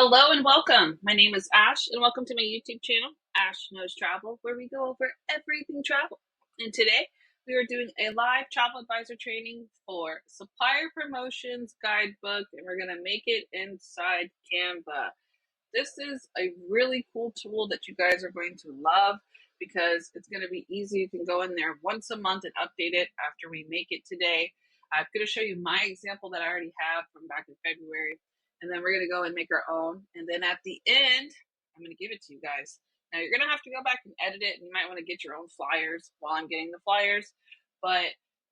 Hello and welcome. My name is Ash, and welcome to my YouTube channel, Ash Knows Travel, where we go over everything travel. And today we are doing a live travel advisor training for Supplier Promotions Guidebook, and we're going to make it inside Canva. This is a really cool tool that you guys are going to love because it's going to be easy. You can go in there once a month and update it after we make it today. I'm going to show you my example that I already have from back in February, and then we're going to go and make our own. And then at the end, I'm going to give it to you guys. Now you're going to have to go back and edit it, and you might want to get your own flyers while I'm getting the flyers, but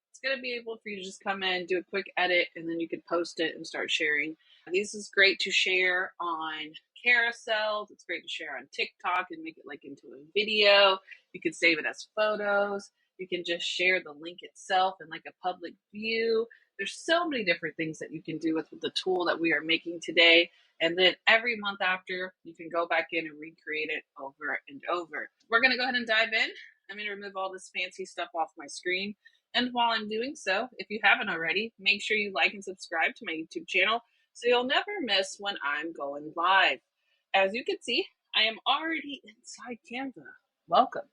it's going to be able for you to just come in, do a quick edit, and then you can post it and start sharing. This is great to share on carousels. It's great to share on TikTok and make it like into a video. You can save it as photos. You can just share the link itself in like a public view. There's so many different things that you can do with the tool that we are making today. And then every month after, you can go back in and recreate it over and over. We're going to go ahead and dive in. I'm going to remove all this fancy stuff off my screen. And while I'm doing so, if you haven't already, make sure you like and subscribe to my YouTube channel so you'll never miss when I'm going live. As you can see, I am already inside Canva. Welcome.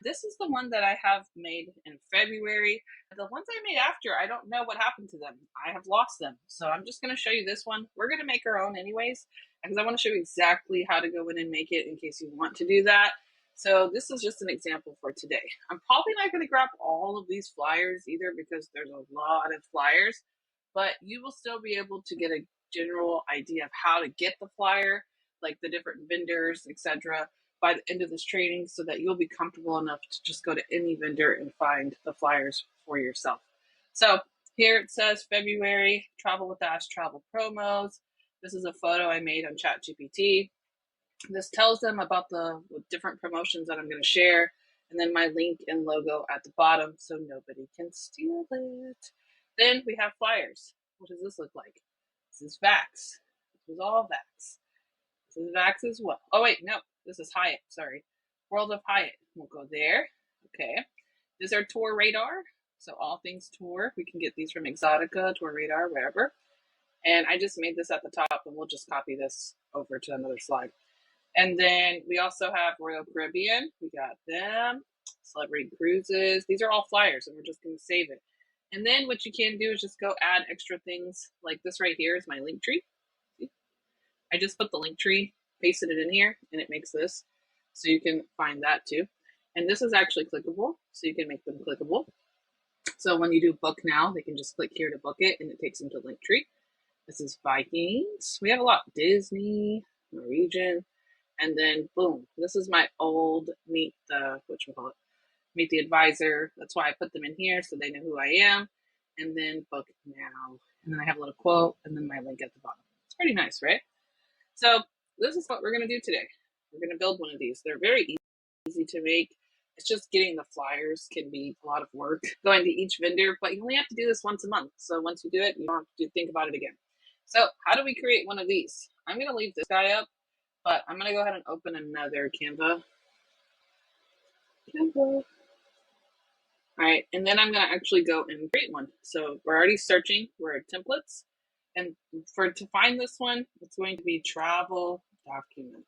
This is the one that I have made in February. The ones I made after, I don't know what happened to them. I have lost them. So I'm just going to show you this one. We're going to make our own anyways, because I want to show you exactly how to go in and make it in case you want to do that. So this is just an example for today. I'm probably not going to grab all of these flyers either because there's a lot of flyers, but you will still be able to get a general idea of how to get the flyer, like the different vendors, etc., by the end of this training, so that you'll be comfortable enough to just go to any vendor and find the flyers for yourself. So here it says February Travel with Ash Travel Promos. This is a photo I made on ChatGPT. This tells them about the different promotions that I'm going to share, and then my link and logo at the bottom so nobody can steal it. Then we have flyers. What does this look like? This is Vax. This is all Vax. This is Vax as well. Oh wait, no, this is Hyatt. Sorry, World of Hyatt. We'll go there. Okay. This is our tour radar. So all things tour. We can get these from Exotica, Tour Radar, wherever. And I just made this at the top, and we'll just copy this over to another slide. And then we also have Royal Caribbean. We got them. Celebrity Cruises. These are all flyers, and we're just going to save it. And then what you can do is just go add extra things. Like this right here is my link tree. See? I just put the link tree, pasted it in here, and it makes this. So you can find that too. And this is actually clickable, so you can make them clickable. So when you do book now, they can just click here to book it, and it takes them to Linktree. This is Vikings. We have a lot. Disney, Norwegian, and then boom. This is my old Meet the Meet the Advisor. That's why I put them in here so they know who I am. And then book now. And then I have a little quote, and then my link at the bottom. It's pretty nice, right? So this is what we're going to do today. We're going to build one of these. They're very easy to make. It's just getting the flyers can be a lot of work going to each vendor, but you only have to do this once a month. So once you do it, you don't have to think about it again. So how do we create one of these? I'm going to leave this guy up, but I'm going to go ahead and open another Canva. All right, and then I'm going to actually go and create one. So we're already searching. We're at templates. And to find this one, it's going to be travel document.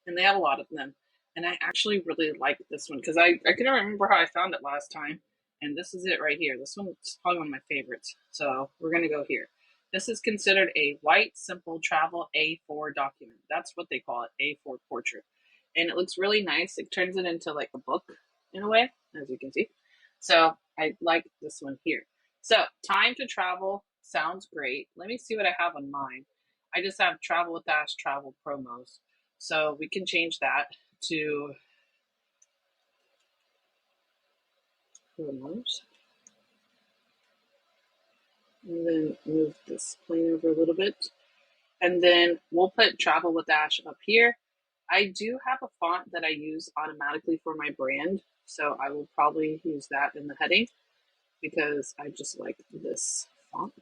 And they have a lot of them. And I actually really like this one because I couldn't remember how I found it last time. And this is it right here. This one is probably one of my favorites. So we're going to go here. This is considered a white, simple travel A4 document. That's what they call it, A4 portrait. And it looks really nice. It turns it into like a book in a way, as you can see. So I like this one here. So time to travel sounds great. Let me see what I have on mine. I just have Travel with Ash Travel Promos. So we can change that to promos. And then move this plane over a little bit. And then we'll put Travel with Ash up here. I do have a font that I use automatically for my brand. So I will probably use that in the heading because I just like this font.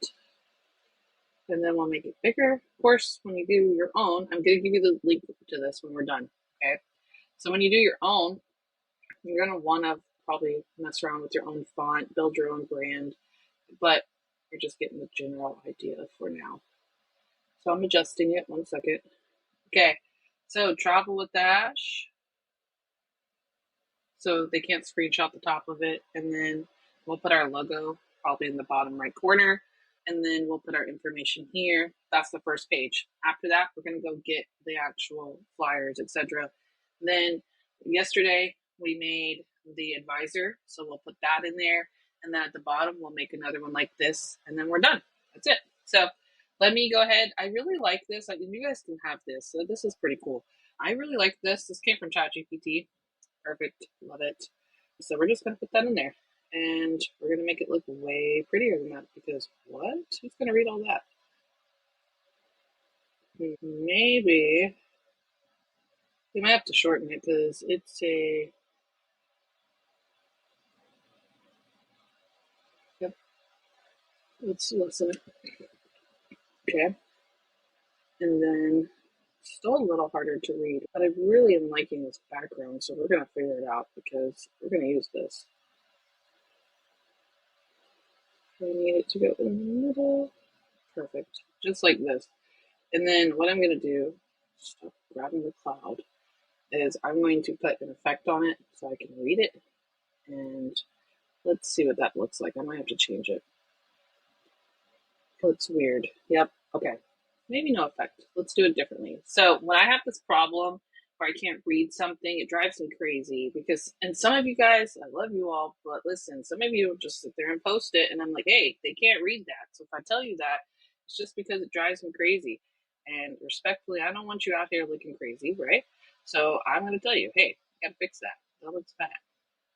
And then we'll make it bigger. Of course, when you do your own, I'm going to give you the link to this when we're done. Okay. So when you do your own, you're going to want to probably mess around with your own font, build your own brand, but you're just getting the general idea for now. So I'm adjusting it. 1 second. Okay, so travel with Ash. So they can't screenshot the top of it. And then we'll put our logo probably in the bottom right corner. And then we'll put our information here. That's the first page. After that, we're going to go get the actual flyers, etc. Then yesterday we made the advisor. So we'll put that in there. And then at the bottom, we'll make another one like this. And then we're done. That's it. So let me go ahead. I really like this. You guys can have this. So this is pretty cool. I really like this. This came from ChatGPT. Perfect. Love it. So we're just going to put that in there. And we're going to make it look way prettier than that because what? Who's going to read all that? Maybe we might have to shorten it because it's a. Yep. Let's listen. Okay. And then still a little harder to read, but I really am liking this background, so we're going to figure it out because we're going to use this. We need it to go in the middle. Perfect. Just like this. And then what I'm going to do, stop grabbing the cloud, is I'm going to put an effect on it so I can read it. And let's see what that looks like. I might have to change it. Oh, it's weird. Yep. Okay. Maybe no effect. Let's do it differently. So when I have this problem where I can't read something, it drives me crazy because, and some of you guys, I love you all, but listen, some of you just sit there and post it and I'm like, hey, they can't read that. So if I tell you that, it's just because it drives me crazy. And respectfully, I don't want you out here looking crazy, right? So I'm going to tell you, hey, you got to fix that. That looks bad.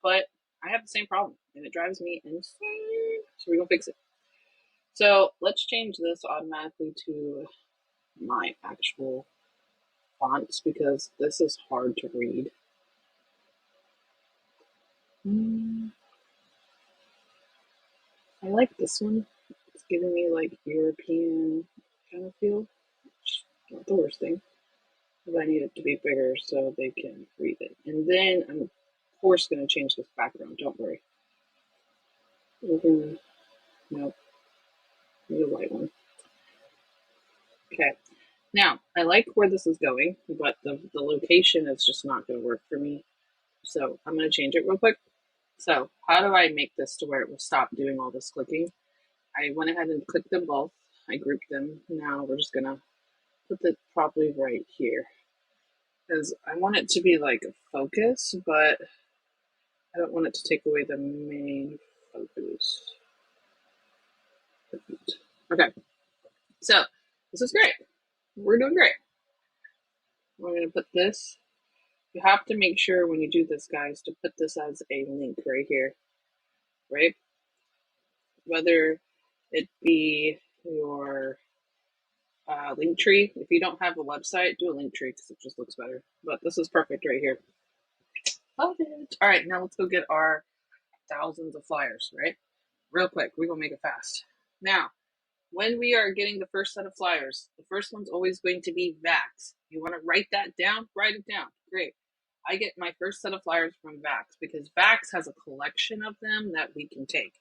But I have the same problem and it drives me insane. So we're going to fix it. So let's change this automatically to my actual fonts because this is hard to read. I like this one. It's giving me like European kind of feel. Not the worst thing. But I need it to be bigger so they can read it. And then I'm of course going to change this background. Don't worry. We're gonna nope. Need a white one. Okay. Now I like where this is going, but the location is just not going to work for me. So I'm going to change it real quick. So how do I make this to where it will stop doing all this clicking? I went ahead and clicked them both. I grouped them. Now we're just going to put it probably right here because I want it to be like a focus, but I don't want it to take away the main focus. Okay, so this is great. We're doing great. We're going to put this. You have to make sure when you do this, guys, to put this as a link right here, right? Whether it be your link tree. If you don't have a website, do a link tree because it just looks better. But this is perfect right here. Love it. All right, now let's go get our thousands of flyers, right? Real quick, we're going to make it fast. Now, when we are getting the first set of flyers, the first one's always going to be Vax. You want to write that down? Write it down. Great. I get my first set of flyers from Vax because Vax has a collection of them that we can take.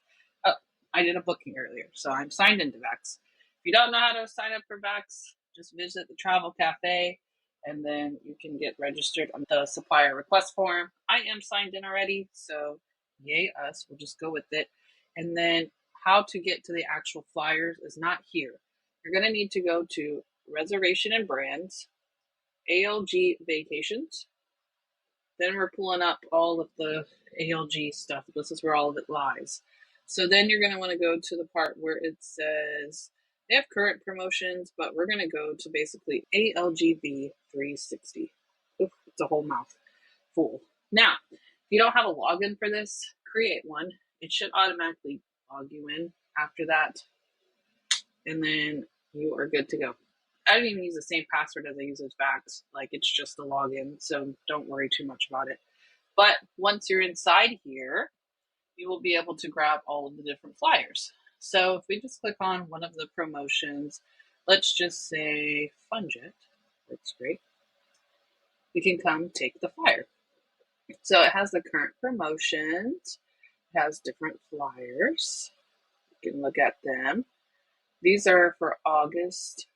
Oh, I did a booking earlier, so I'm signed into Vax. If you don't know how to sign up for Vax, just visit the Travel Cafe and then you can get registered on the supplier request form. I am signed in already, so yay us. We'll just go with it. And then how to get to the actual flyers is not here. You're going to need to go to Reservation and Brands, ALG Vacations. Then we're pulling up all of the ALG stuff. This is where all of it lies. So then you're going to want to go to the part where it says they have current promotions, but we're going to go to basically ALGV 360. Oof, it's a whole mouth full. Now, if you don't have a login for this, create one. It should automatically log you in after that. And then you are good to go. I don't even use the same password as I use as Vax. Like it's just a login, so don't worry too much about it. But once you're inside here, you will be able to grab all of the different flyers. So if we just click on one of the promotions, let's just say Funjet, that's great. We can come take the flyer. So it has the current promotions, it has different flyers. You can look at them. These are for August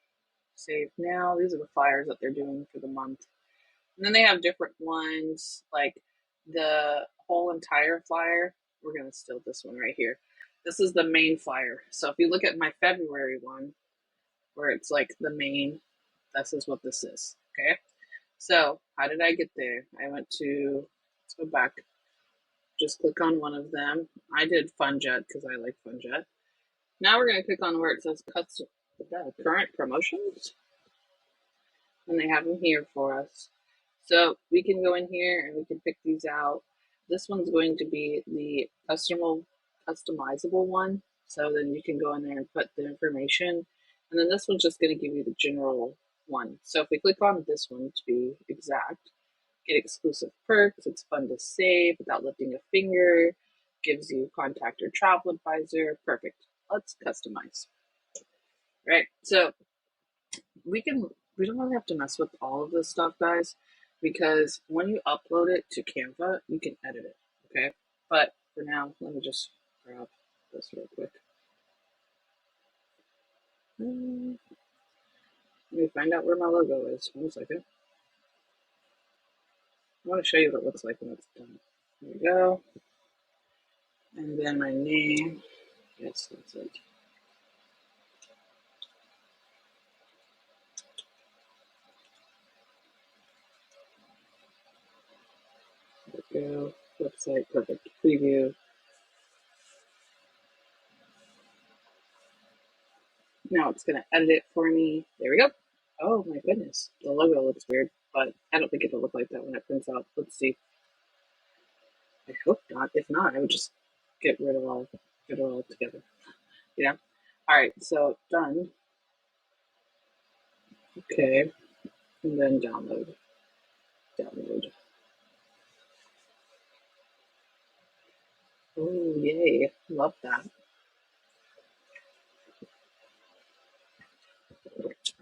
Save now. These are the flyers that they're doing for the month. And then they have different ones, like the whole entire flyer. We're going to steal this one right here. This is the main flyer. So if you look at my February one, where it's like the main, this is what this is. Okay. So how did I get there? I went to, let's go back. Just click on one of them. I did FunJet because I like FunJet. Now we're going to click on where it says custom, current promotions. And they have them here for us. So we can go in here and we can pick these out. This one's going to be the customizable one. So then you can go in there and put the information. And then this one's just going to give you the general one. So if we click on this one to be exact, get exclusive perks. It's fun to save without lifting a finger. Gives you contact your travel advisor. Perfect. Let's customize. Right. So we don't really have to mess with all of this stuff, guys, because when you upload it to Canva, you can edit it. Okay. But for now, let me just grab this real quick. Let me find out where my logo is. 1 second. I want to show you what it looks like when it's done. There we go. And then my name. Yes, that's it. There we go. Website, perfect. Preview. Now it's going to edit it for me. There we go. Oh my goodness. The logo looks weird, but I don't think it'll look like that when it prints out. Let's see. I hope not. If not, I would just get rid of it all together. Yeah. All right. So done. Okay. And then download. Download. Oh, yay. Love that.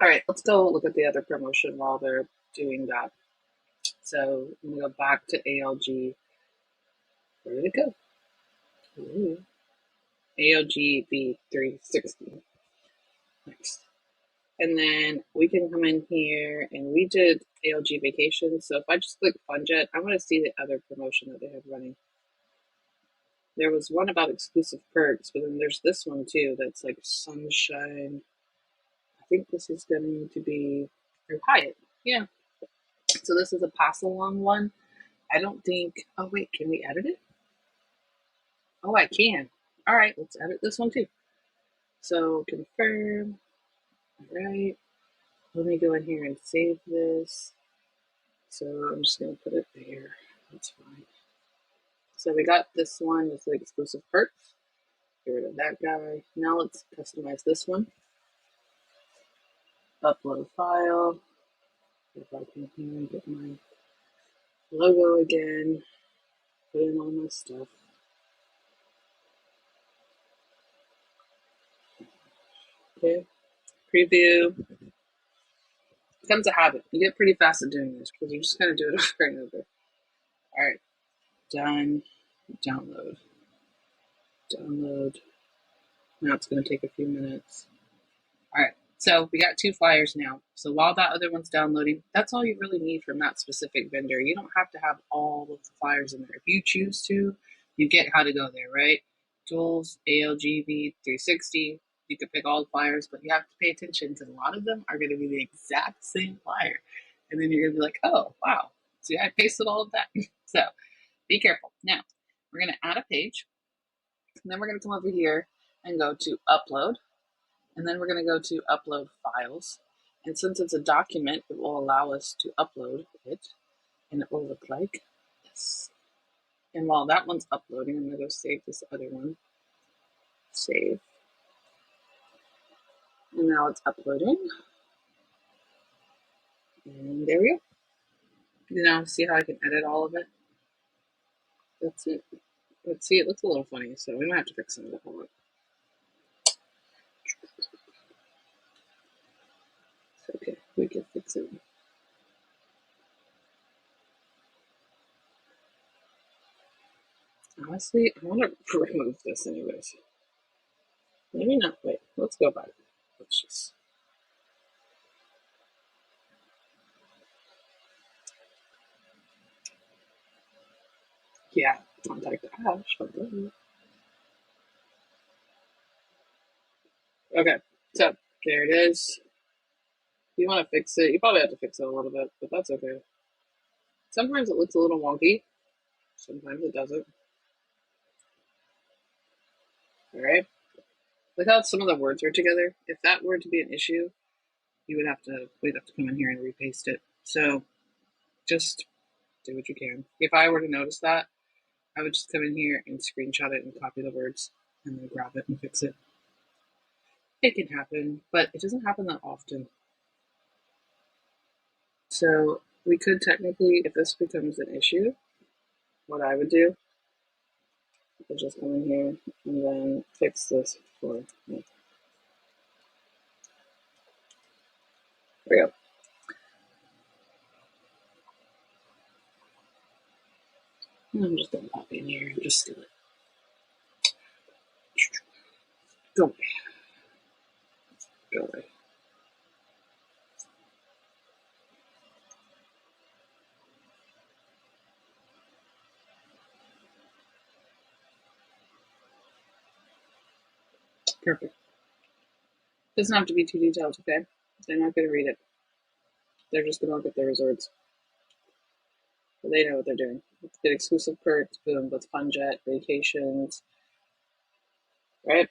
All right. Let's go look at the other promotion while they're doing that. So I'm going to go back to ALG. Where did it go? Ooh. ALG V360. Next. And then we can come in here and we did ALG vacation. So if I just click FunJet, I want to see the other promotion that they have running. There was one about exclusive perks, but then there's this one too that's like sunshine. I think this is going to be or Hyatt. Yeah. So this is a pass along one. I don't think. Oh wait, can we edit it? Oh, I can. All right, let's edit this one too. So confirm. All right. Let me go in here and save this. So I'm just gonna put it there. That's fine. So we got this one with the exclusive perks. Get rid of that guy. Now let's customize this one. Upload file. Go back in here and get my logo again. Put in all my stuff. Okay. Preview. Becomes a habit. You get pretty fast at doing this because you just kind of do it over and over. All right. Done. Download. Download. Now it's going to take a few minutes. All right. So we got 2 flyers now. So while that other one's downloading, that's all you really need from that specific vendor. You don't have to have all of the flyers in there. If you choose to, you get how to go there, right? Tools, ALGV 360. You could pick all the flyers, but you have to pay attention because a lot of them are going to be the exact same flyer. And then you're going to be like, oh, wow. See, I pasted all of that. So be careful. Now, we're going to add a page. And then we're going to come over here and go to upload. And then we're going to go to upload files. And since it's a document, it will allow us to upload it. And it will look like this. And while that one's uploading, I'm going to go save this other one. Save. And now it's uploading. And there we go. Now see how I can edit all of it? That's it. Let's see, it looks a little funny, so we might have to fix some of it. Hold on. It's okay, we can fix it. Honestly, I want to remove this anyways. Maybe not. Wait, let's go back. Let's just. Yeah, contact Ash. Okay, so there it is. If you want to fix it, you probably have to fix it a little bit, but that's okay. Sometimes it looks a little wonky. Sometimes it doesn't. All right. Look how some of the words are together. If that were to be an issue, we'd have to come in here and repaste it. So just do what you can. If I were to notice that, I would just come in here and screenshot it and copy the words and then grab it and fix it. It can happen, but it doesn't happen that often. So we could technically, if this becomes an issue, what I would do is just come in here and then fix this for me. There we go. And I'm just going to pop in here and just steal it. Go away. Go away. Perfect. Doesn't have to be too detailed, okay? They're not going to read it. They're just going to look at the resorts. So they know what they're doing. Let's get exclusive perks. Boom. Let's fun jet, vacations. Right?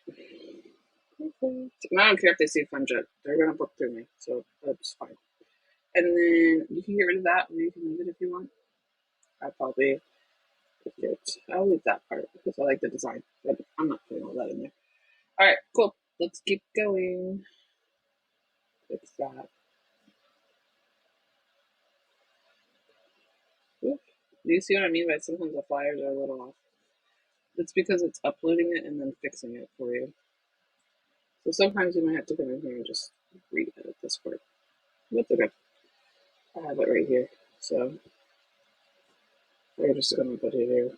Perfect. And I don't care if they see fun jet. They're going to book through me. So that's fine. And then you can get rid of that or you can leave it if you want. I'll leave that part because I like the design. But I'm not putting all that in there. All right, cool. Let's keep going. Fix that. Oof. Do you see what I mean by sometimes the flyers are a little off? It's because it's uploading it and then fixing it for you. So sometimes you might have to come in here and just re-edit this part. That's okay. I have it right here. So we're just going to put it here.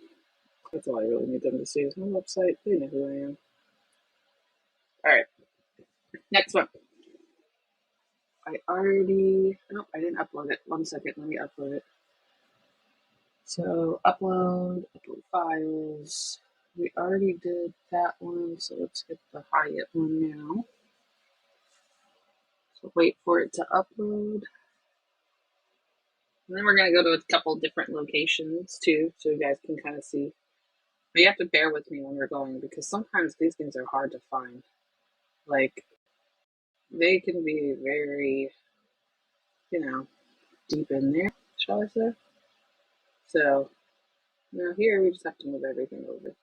That's all I really need them to see is my website. They know who I am. All right. Next one. I didn't upload it. 1 second. Let me upload it. So upload files. We already did that one. So let's get the Hyatt one now. So wait for it to upload. And then we're going to go to a couple different locations too, so you guys can kind of see. But you have to bear with me when we're going because sometimes these things are hard to find. Like, they can be very, deep in there, shall I say. So, now here we just have to move everything over.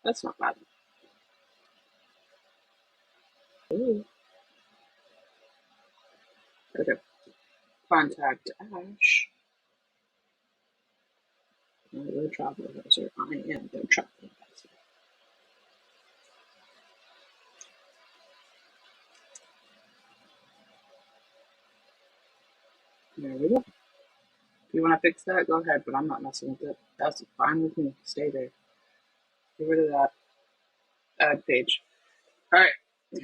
That's not bad. Ooh. Okay. Contact Ash. The travel advisor. I am the travel advisor. There we go. If you want to fix that, go ahead, but I'm not messing with it. That's fine with me. Stay there. Get rid of that. Add page. All right.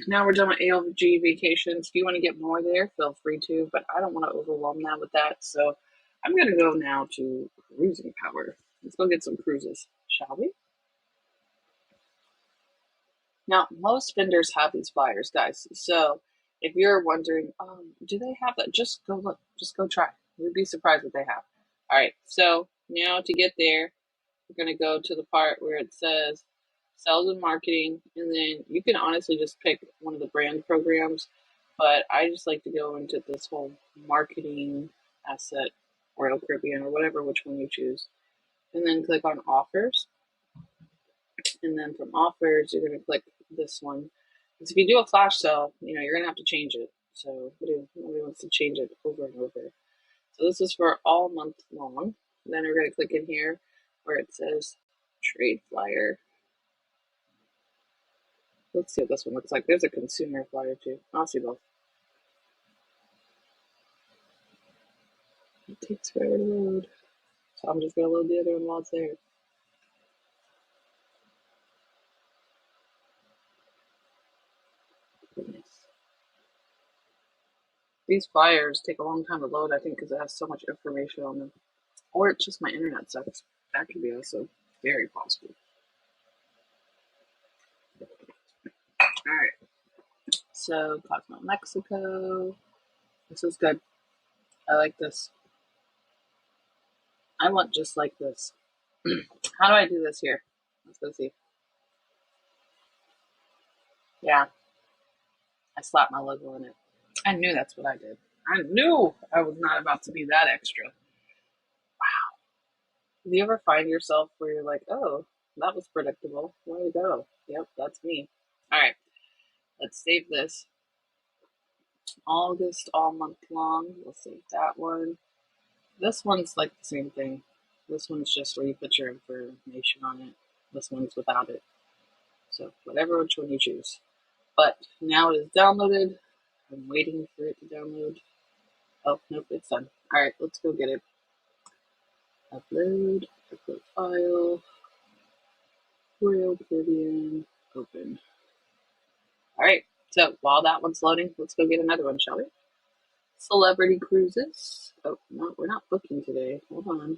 Now we're done with ALG vacations. If you want to get more there, feel free to, but I don't want to overwhelm that with that. So I'm going to go now to cruising power. Let's go get some cruises, shall we? Now, most vendors have these flyers, guys. So if you're wondering, do they have that? Just go look. Just go try. You'd be surprised what they have. All right. So now to get there, we're going to go to the part where it says sales and marketing. And then you can honestly just pick one of the brand programs. But I just like to go into this whole marketing asset, Royal Caribbean, or whatever, which one you choose. And then click on offers. And then from offers, you're going to click this one. Because if you do a flash sale, you're going to have to change it. So nobody wants to change it over and over. So this is for all month long. Then we're going to click in here where it says trade flyer. Let's see what this one looks like. There's a consumer flyer too. I'll see both. It takes forever to load. So I'm just going to load the other one while it's there. Goodness. These flyers take a long time to load, I think, because it has so much information on them. Or it's just my internet sucks. That could be also. Very possible. All right. So Cosmo Mexico. This is good. I like this. I want just like this. How do I do this here? Let's go see. Yeah, I slapped my logo in it. I knew that's what I did. I knew I was not about to be that extra. Do you ever find yourself where you're like, oh, that was predictable? Way to go. Yep, that's me. All right, let's save this. August all month long. We'll save that one. This one's like the same thing. This one's just where you put your information on it. This one's without it. So whatever which one you choose. But now it is downloaded. I'm waiting for it to download. Oh, nope, it's done. All right, let's go get it. Upload file, Royal Caribbean, open. All right, so while that one's loading, let's go get another one, shall we? Celebrity cruises. Oh, no, we're not booking today. Hold on.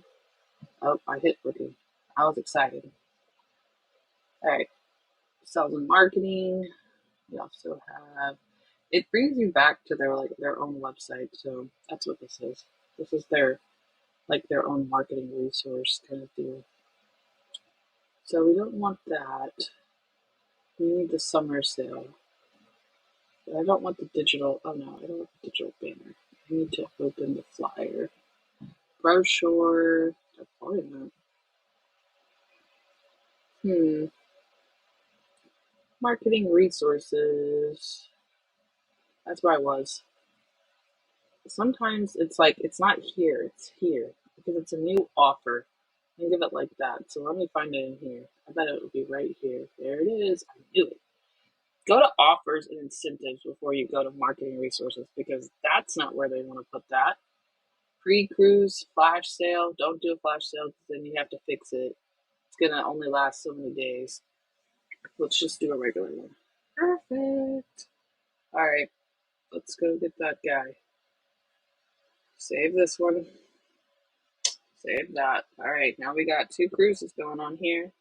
Oh, I hit booking. I was excited. All right, sales and marketing. We also have, it brings you back to their own website. So that's what this is. This is their own marketing resource kind of deal. So we don't want that. We need the summer sale. But I don't want the digital. Oh no, I don't want the digital banner. I need to open the flyer. Brochure. Appointment. Marketing resources. That's where I was. Sometimes it's like it's not here, it's here because it's a new offer. Think of it like that. So let me find it in here. I bet it would be right here. There it is. I knew it. Go to offers and incentives before you go to marketing resources because that's not where they want to put that. Pre-cruise, flash sale. Don't do a flash sale because then you have to fix it. It's going to only last so many days. Let's just do a regular one. Perfect. All right. Let's go get that guy. Save this one. Save that. All right. Now we got 2 cruises going on here.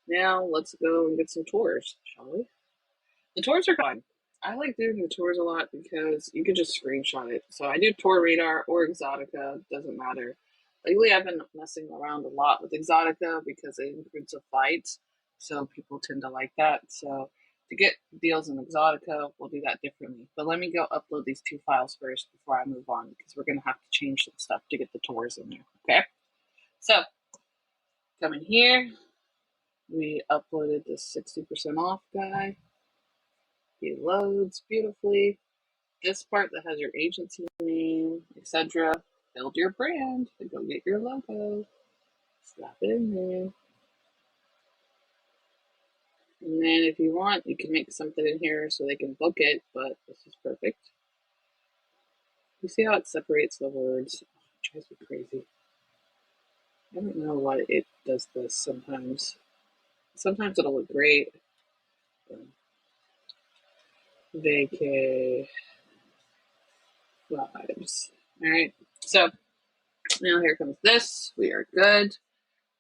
Now let's go and get some tours, shall we? The tours are fun. I like doing the tours a lot because you can just screenshot it. So I do Tour Radar or Exotica, doesn't matter. Lately, I've been messing around a lot with Exotica because it includes the flights, so people tend to like that. So to get deals in Exotica, we'll do that differently. But let me go upload these 2 files first before I move on because we're going to have to change some stuff to get the tours in there. Okay? So come in here. We uploaded this 60% off guy. He loads beautifully. This part that has your agency name, etc. Build your brand. And go get your logo. Slap it in there. And then if you want, you can make something in here so they can book it, but this is perfect. You see how it separates the words? It drives me crazy. I don't know why it does this sometimes. Sometimes it'll look great. Vacay vibes. Alright, so now here comes this. We are good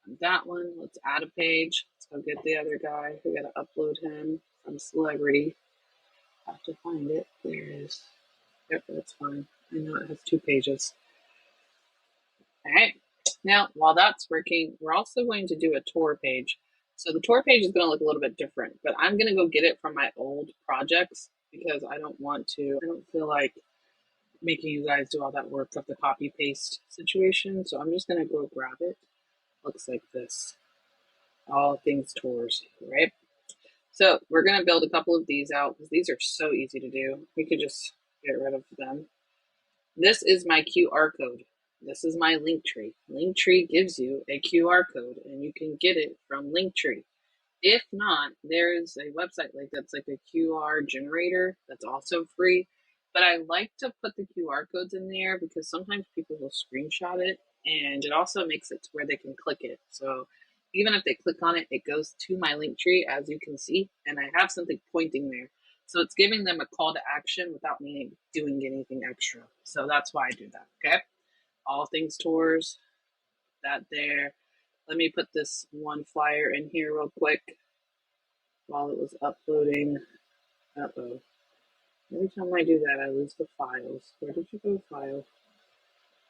on that one. Let's add a page. Let's go get the other guy. We gotta upload him from Celebrity. I have to find it. There it is. Yep, that's fine. I know it has 2 pages. Alright, now while that's working, we're also going to do a tour page. So the tour page is going to look a little bit different, but I'm going to go get it from my old projects because I don't feel like making you guys do all that work of the copy paste situation. So I'm just going to go grab it. Looks like this. All things tours, right? So we're going to build a couple of these out because these are so easy to do. We could just get rid of them. This is my QR code. This is my Linktree. Linktree gives you a QR code and you can get it from Linktree. If not, there is a website that's like a QR generator that's also free. But I like to put the QR codes in there because sometimes people will screenshot it and it also makes it to where they can click it. So even if they click on it, it goes to my Linktree, as you can see, and I have something pointing there. So it's giving them a call to action without me doing anything extra. So that's why I do that, okay? All things tours, that there. Let me put this one flyer in here real quick while it was uploading. Uh-oh. Every time I do that, I lose the files. Where did you go, file?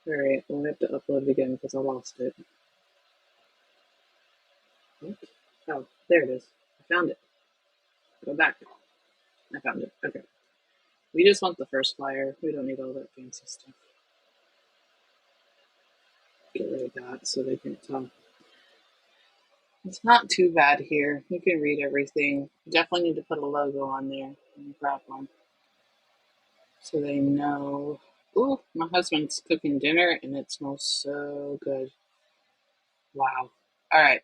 All right, we'll have to upload it again because I lost it. What? Oh, there it is. I found it. Go back. I found it. Okay. We just want the first flyer. We don't need all that fancy stuff. Get rid of that so they can tell. It's not too bad here. You can read everything. Definitely need to put a logo on there. Let me grab one so they know. Ooh, my husband's cooking dinner and it smells so good. Wow. All right.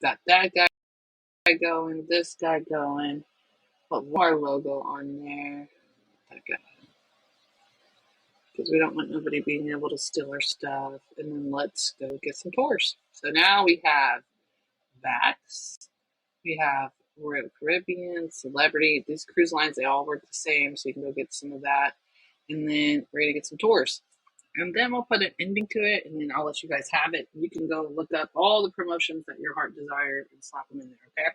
Got that guy going, this guy going. Put more logo on there. That guy. Because we don't want nobody being able to steal our stuff. And then let's go get some tours. So now we have Vax. We have Royal Caribbean, Celebrity. These cruise lines, they all work the same, so you can go get some of that. And then ready to get some tours. And then we'll put an ending to it, and then I'll let you guys have it. You can go look up all the promotions that your heart desired and slap them in there, okay?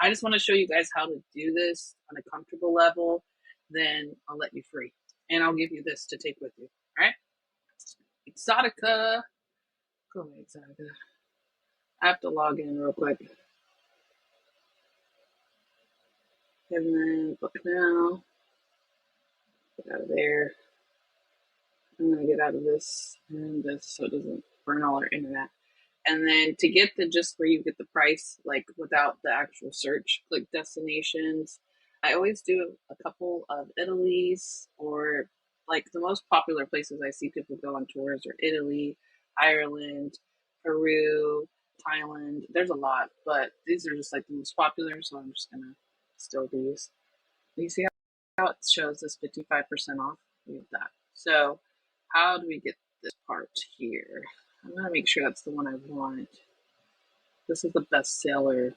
I just want to show you guys how to do this on a comfortable level. Then I'll let you free. And I'll give you this to take with you, all right? Exotica. Go away, Exotica. I have to log in real quick. And then book now. Get out of there. I'm going to get out of this and this so it doesn't burn all our internet. And then to get the just where you get the price, like without the actual search, click destinations. I always do a couple of Italy's, or like the most popular places I see people go on tours are Italy, Ireland, Peru, Thailand. There's a lot, but these are just like the most popular, so I'm just gonna steal these. You see how it shows this 55% off? Look at that. So how do we get this part here? I'm gonna make sure that's the one I want. This is the best seller,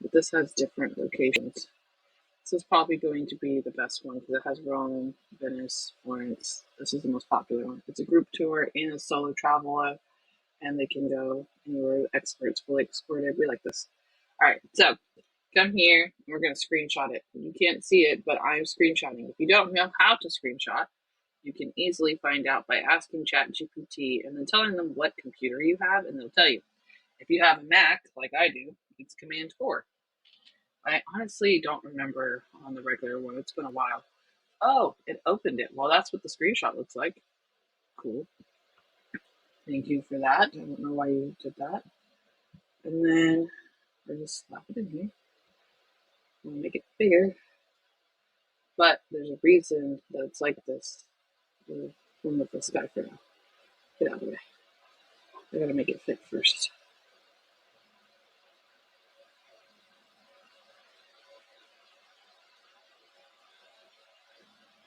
but this has different locations. This is probably going to be the best one because it has Rome, Venice, Florence. This is the most popular one. It's a group tour and a solo traveler, and they can go anywhere. The experts will export it. We like this. All right, so come here. We're gonna screenshot it. You can't see it, but I'm screenshotting. If you don't know how to screenshot, you can easily find out by asking ChatGPT and then telling them what computer you have, and they'll tell you. If you have a Mac, like I do, it's Command 4. I honestly don't remember on the regular one. It's been a while. Oh, it opened it. Well, that's what the screenshot looks like. Cool. Thank you for that. I don't know why you did that. And then I just slap it in here. I'll make it bigger. But there's a reason that it's like this. We'll remove this guy for now. Get out of the way. I gotta make it fit first.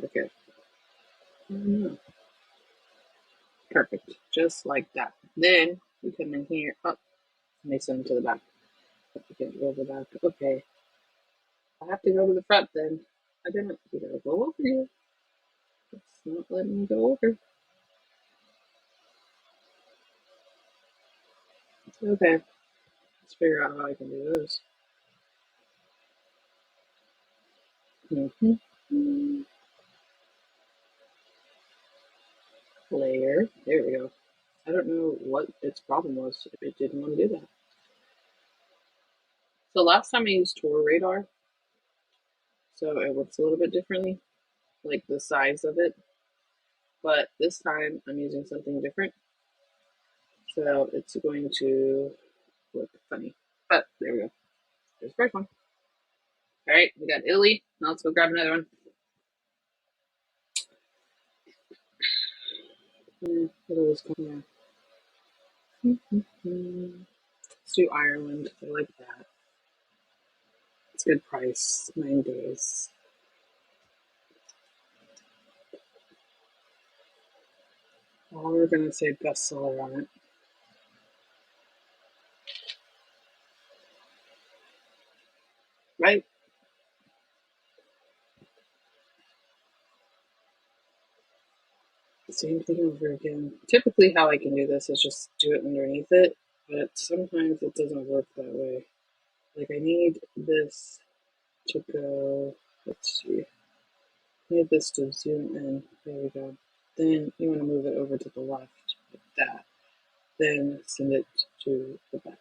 Okay. Perfect. Just like that. Then we come in here. Oh, and they send them to the back. I can't go to the back. Okay. I have to go to the front then. I didn't. You gotta go over here. It's not letting me go over. Okay. Let's figure out how I can do this. Layer. There we go. I don't know what its problem was. It didn't want to do that. So last time I used Tour Radar, so it works a little bit differently, like the size of it. But this time I'm using something different. So it's going to look funny. But there we go. There's the first one. All right, we got Italy. Now let's go grab another one. What are those called? Yeah. Let's do Ireland. I like that. It's a good price. 9 days. Well, we're gonna say bestseller on it. Right? Same thing over again. Typically how I can do this is just do it underneath it, but sometimes it doesn't work that way. Like I need this to go, let's see, I need this to zoom in. There we go. Then you want to move it over to the left like that. Then send it to the back.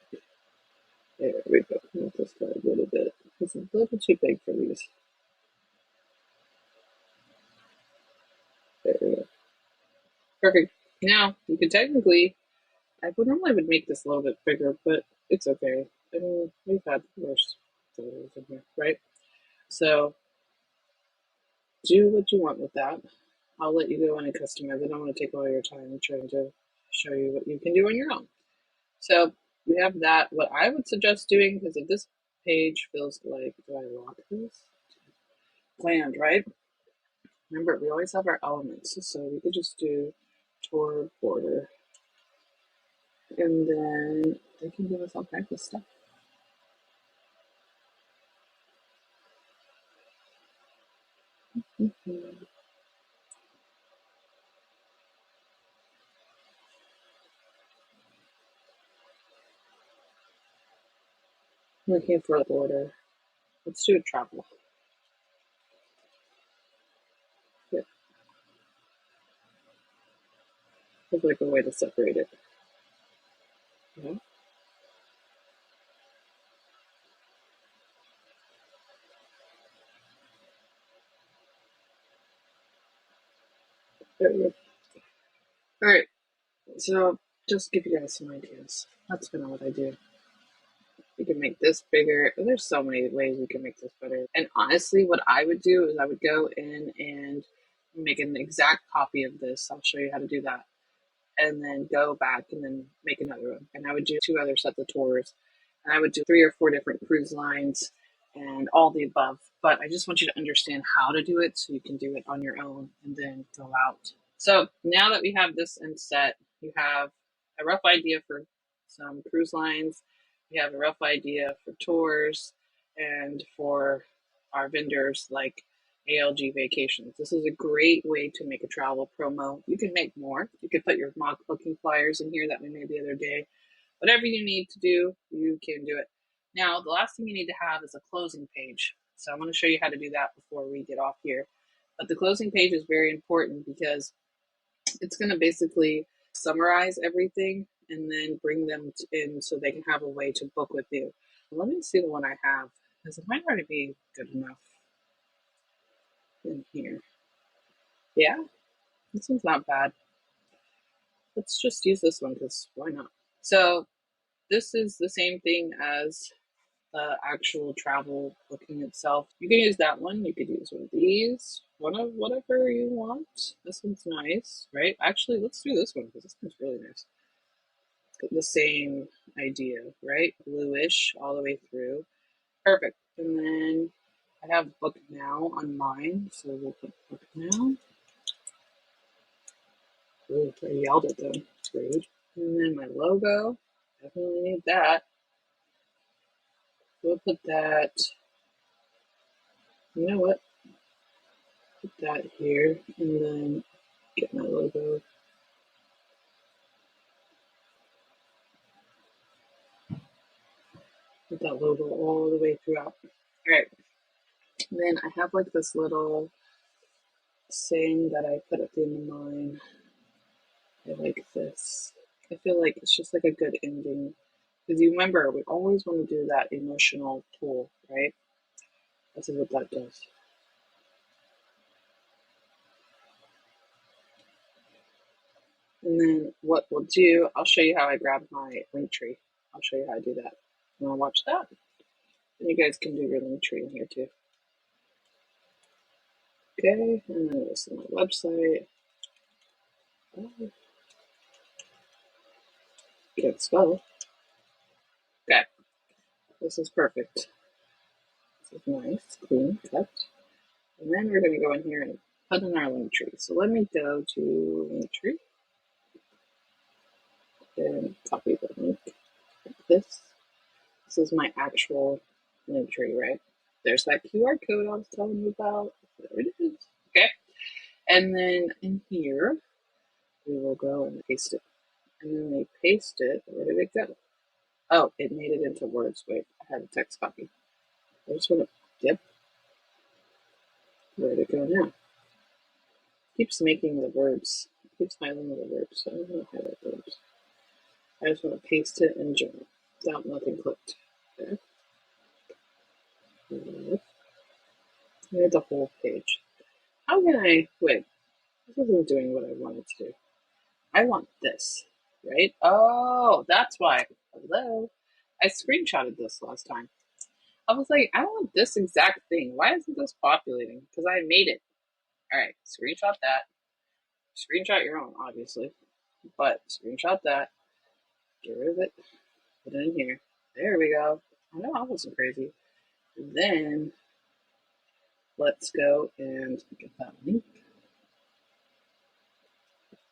There we go. Move this guy a little bit. It's a little too big for these. There we go. Perfect. Now you can technically, I would normally make this a little bit bigger, but it's okay. I mean, we've had worse photos in here, right? So do what you want with that. I'll let you go in and customize. I don't want to take all your time trying to show you what you can do on your own. So we have that. What I would suggest doing, because if this page feels like, do I lock this? Planned, right? Remember, we always have our elements, so we could just do toward border, and then they can give us all kinds of stuff. Looking for a border. Let's do a travel. Yeah, there's like a way to separate it. Yeah. There we go. All right. So just give you guys some ideas. That's kind of what I do. You can make this bigger. There's so many ways you can make this better. And honestly, what I would do is I would go in and make an exact copy of this. I'll show you how to do that. And then go back and then make another one. And I would do 2 other sets of tours. And I would do 3 or 4 different cruise lines and all the above. But I just want you to understand how to do it so you can do it on your own and then go out. So now that we have this in set, you have a rough idea for some cruise lines. We have a rough idea for tours and for our vendors like ALG Vacations. This is a great way to make a travel promo. You can make more. You can put your mock booking flyers in here that we made the other day. Whatever you need to do, you can do it. Now, the last thing you need to have is a closing page. So I'm going to show you how to do that before we get off here. But the closing page is very important because it's going to basically summarize everything and then bring them in so they can have a way to book with you. Let me see the one I have because it might already be good enough in here. Yeah, this one's not bad. Let's just use this one because why not? So this is the same thing as the actual travel booking itself. You can use that one. You could use one of these, one of whatever you want. This one's nice, right? Actually, let's do this one because this one's really nice. It's got the same idea, right? Bluish all the way through. Perfect. And then I have book now on mine, so we'll put book now. Ooh, I yelled at them. It's rude. And then my logo. Definitely need that. We'll put that. You know what? Put that here, and then get my logo. Put that logo all the way throughout. All right. And then I have like this little saying that I put at the end of mine. I like this. I feel like it's just like a good ending. Because you remember, we always want to do that emotional pull, right? This is what that does. And then what we'll do, I'll show you how I grab my link tree. I'll show you how I do that. You want to watch that? And you guys can do your link tree in here too. Okay, and then this is my website. Oh, can't spell. Okay, this is perfect. This is nice, clean, cut. And then we're going to go in here and put in our link tree. So let me go to link tree and copy the link like this. This is my actual link tree, right? There's that QR code I was telling you about. There it is. Okay. And then in here, will go and paste it. And then they paste it. Where did it go? Oh, it made it into words. Wait, I had a text copy. I just want to dip. Where'd it go now? Keeps making the words. Keeps filing the verbs. So I don't know how that goes. I just want to paste it in German. Without nothing clicked. Okay. I need the whole page. How can I wait? This isn't doing what I wanted to do. I want this, right? Oh, that's why. Hello. I screenshotted this last time. I was like, I want this exact thing. Why isn't this populating? Because I made it. All right, screenshot that. Screenshot your own, obviously. But screenshot that. Get rid of it. Put it in here. There we go. I know I wasn't crazy. And then let's go and get that link.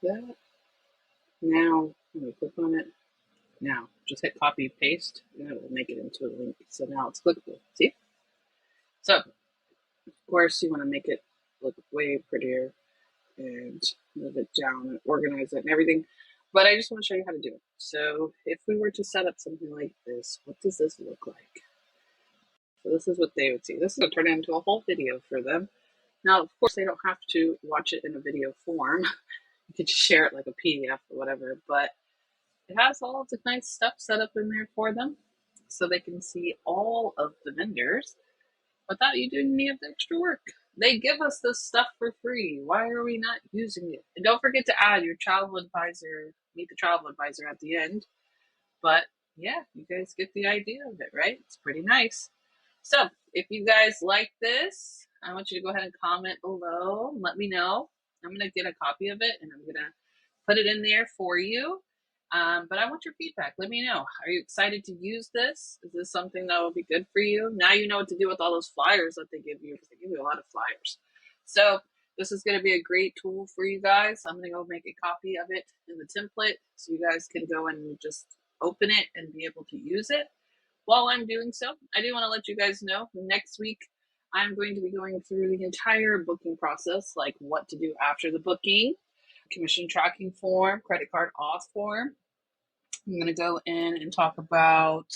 That. Now, let me click on it. Now, just hit copy paste, and it will make it into a link. So now it's clickable. See? So, of course, you want to make it look way prettier and move it down and organize it and everything. But I just want to show you how to do it. So, if we were to set up something like this, what does this look like? So, this is what they would see. This is going to turn into a whole video for them. Now, of course, they don't have to watch it in a video form. You could just share it like a PDF or whatever, but it has all of the nice stuff set up in there for them so they can see all of the vendors without you doing any of the extra work. They give us this stuff for free. Why are we not using it? And don't forget to add your travel advisor, meet the travel advisor at the end. But yeah, you guys get the idea of it, right? It's pretty nice. So if you guys like this, I want you to go ahead and comment below and let me know. I'm going to get a copy of it and I'm going to put it in there for you. But I want your feedback. Let me know. Are you excited to use this? Is this something that will be good for you? Now you know what to do with all those flyers that they give you, because they give you a lot of flyers. So this is going to be a great tool for you guys. I'm going to go make a copy of it in the template so you guys can go and just open it and be able to use it. While I'm doing so, I do want to let you guys know next week I'm going to be going through the entire booking process, like what to do after the booking, commission tracking form, credit card auth form. I'm going to go in and talk about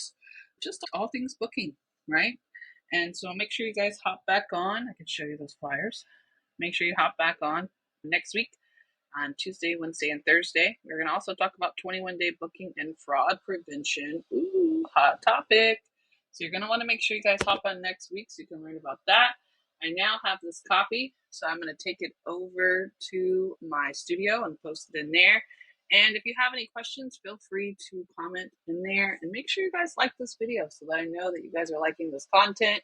just all things booking, right? And so make sure you guys hop back on. I can show you those flyers. Make sure you hop back on next week on Tuesday, Wednesday, and Thursday. We're going to also talk about 21-day booking and fraud prevention. Ooh, hot topic. So you're going to want to make sure you guys hop on next week so you can learn about that. I now have this copy, so I'm going to take it over to my studio and post it in there. And if you have any questions, feel free to comment in there. And make sure you guys like this video so that I know that you guys are liking this content.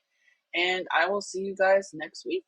And I will see you guys next week.